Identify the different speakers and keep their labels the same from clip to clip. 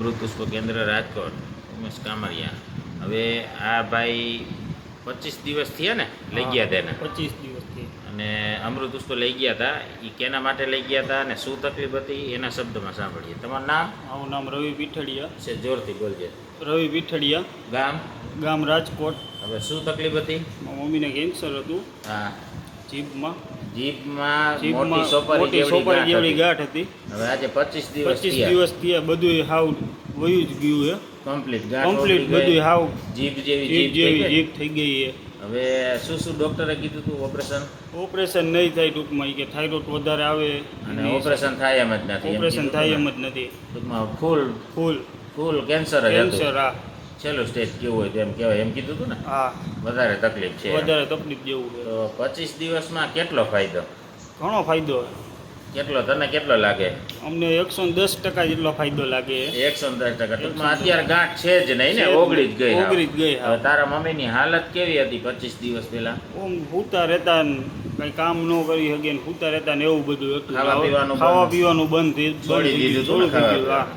Speaker 1: અમૃત પુષ્પ કેન્દ્ર રાજકોટ ઉમેશ કામરિયા. હવે આ ભાઈ 25 દિવસ થયા ને લઈ ગયા તેને
Speaker 2: 25 દિવસથી.
Speaker 1: અને અમૃત પુષ્પ લઈ ગયા હતા. એ કેના માટે લઈ ગયા હતા અને શું તકલીફ હતી એના શબ્દમાં સાંભળીએ. તમારું નામ?
Speaker 2: મારું નામ રવિ પીઠડિયા
Speaker 1: છે, જોરથી બોલજે.
Speaker 2: રવિ પીઠડિયા,
Speaker 1: ગામ?
Speaker 2: ગામ રાજકોટ.
Speaker 1: હવે શું તકલીફ હતી?
Speaker 2: મારી મમ્મીને કેન્સર હતું.
Speaker 1: હા,
Speaker 2: જીભમાં
Speaker 1: મોટી સોપારી
Speaker 2: જેવડી ગાંઠ હતી.
Speaker 1: હવે આજે 25
Speaker 2: દિવસ થયા. બધું હાવ વયું જ ગયું છે. કમ્પ્લીટ બધું હાવ
Speaker 1: જીભ
Speaker 2: જીભ
Speaker 1: જેવી
Speaker 2: થઈ ગઈ છે.
Speaker 1: હવે શું ડોક્ટરે કીધું હતું?
Speaker 2: ઓપરેશન નહીં થાય ટૂંકમાં, કે થાઇરોઇડ વધારે આવે
Speaker 1: અને ઓપરેશન થાય એમ જ નથી.
Speaker 2: ઓપરેશન થાય એમ જ નથી
Speaker 1: ટૂંકમાં ફૂલ કેન્સર જ હતું.
Speaker 2: હા,
Speaker 1: છેલ્લું સ્ટેજ કેવું હોય તેમ કહેવાય એમ કીધું હતું ને.
Speaker 2: હા,
Speaker 1: વધારે તકલીફ છે.
Speaker 2: વધારે તકલીફ જેવું છે.
Speaker 1: તો 25 દિવસમાં કેટલો ફાયદો?
Speaker 2: ઘણો ફાયદો.
Speaker 1: તને કેટલો લાગે?
Speaker 2: અમને 110% જેટલો ફાયદો લાગે.
Speaker 1: 110%. ટૂંકમાં અત્યારે ગાંઠ છે જ નહીં ને, ઓગળી જ ગઈ. હવે તારા મમ્મીની હાલત કેવી હતી 25 દિવસ પહેલા?
Speaker 2: સૂતા રહેતા ને કઈ કામ ન કરી શકે ને સૂતા રહેતા ને એવું બધું હતું.
Speaker 1: ખાવા
Speaker 2: પીવાનું બંધ
Speaker 1: છોડી દીધું હતું ને
Speaker 2: થઈ ગયું.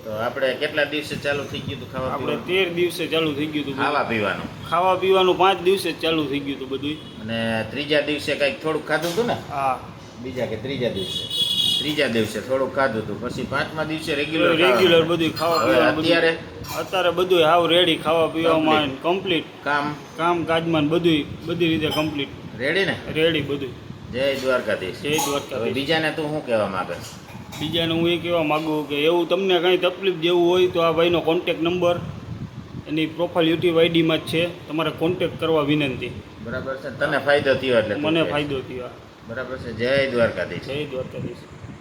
Speaker 1: તો આપણે કેટલા દિવસે ચાલુ થઈ ગયું હતું ખાવા?
Speaker 2: આપણે 13 દિવસે ચાલુ થઈ ગયું હતું
Speaker 1: ખાવા પીવાનું
Speaker 2: 5 દિવસે ચાલુ થઈ ગયું હતું બધું.
Speaker 1: અને ત્રીજા દિવસે કંઈક થોડુંક ખાધું હતું ને?
Speaker 2: હા,
Speaker 1: બીજા કે ત્રીજા દિવસે થોડુંક ખાધું હતું. પછી 5મા દિવસે રેગ્યુલર
Speaker 2: બધું ખાવા પીવાનું. અત્યારે બધું હાવ રેડી, ખાવા પીવામાં કમ્પ્લીટ, કામ કાજમાં બધી રીતે કમ્પ્લીટ રેડી બધું.
Speaker 1: જય દ્વારકાધીશ.
Speaker 2: જય દ્વારકાધીશ.
Speaker 1: બીજાને તું શું કહેવા માંગે?
Speaker 2: બીજાને હું એ કહેવા માગું કે એવું તમને કંઈ તકલીફ જેવું હોય તો આ ભાઈનો કોન્ટેક નંબર એની પ્રોફાઇલ યુટ્યુબ આઈડીમાં જ છે. તમારે કોન્ટેક કરવા વિનંતી.
Speaker 1: બરાબર છે. તને ફાયદો થયો એટલે?
Speaker 2: મને ફાયદો થયો.
Speaker 1: બરાબર છે. જય દ્વારકાધીશ.
Speaker 2: જય દ્વારકાધીશ.